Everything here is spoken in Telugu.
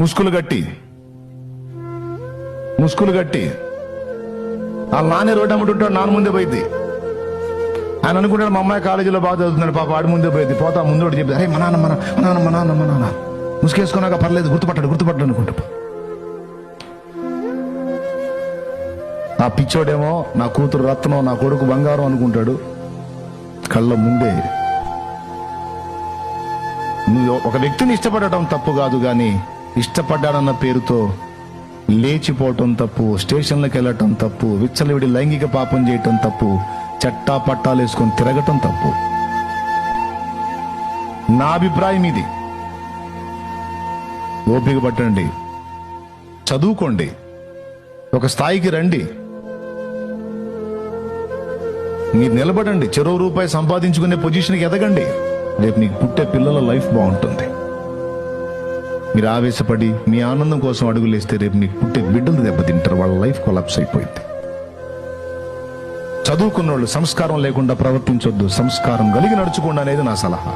ముసుగులు గట్టి వాళ్ళ నాన్న రోడ్డు అమ్ముతుంటాడు, నాన్న ముందే పోయింది. ఆయన అనుకుంటాడు మా అమ్మాయి కాలేజీలో బాగా చదువుతున్నాడు, పాప ఆడి ముందే పోయింది. పోతా ముందు చెప్పి అరే మా నాన్న ముసుకేసుకున్నాక పర్లేదు, గుర్తుపట్టాడు అనుకుంటా. నా పిచ్చోడేమో నా కూతురు రత్నం, నా కొడుకు బంగారం అనుకుంటాడు. కళ్ళ ముందే నువ్వు ఒక వ్యక్తిని ఇష్టపడటం తప్పు కాదు, కానీ ఇష్టపడ్డాడన్న పేరుతో లేచిపోవటం తప్పు, స్టేషన్లకు వెళ్ళటం తప్పు, విచ్చలవిడి లైంగిక పాపం చేయటం తప్పు, చట్టా పట్టాలు వేసుకొని తిరగటం తప్పు. నా అభిప్రాయం ఇది. ఓపిక పట్టండి, చదువుకోండి, ఒక స్థాయికి రండి, మీరు నిలబడండి, చెరో రూపాయి సంపాదించుకునే పొజిషన్కి ఎదగండి. రేపు నీకు పుట్టే పిల్లల లైఫ్ బాగుంటుంది. మీరు ఆవేశపడి మీ ఆనందం కోసం అడుగులేస్తే రేపు నీకు పుట్టే బిడ్డలు దెబ్బతింటారు, వాళ్ళ లైఫ్ కొలాప్స్ అయిపోయింది. చదువుకున్న వాళ్ళు సంస్కారం లేకుండా ప్రవర్తించొద్దు, సంస్కారం కలిగి నడుచుకోండి అనేది నా సలహా.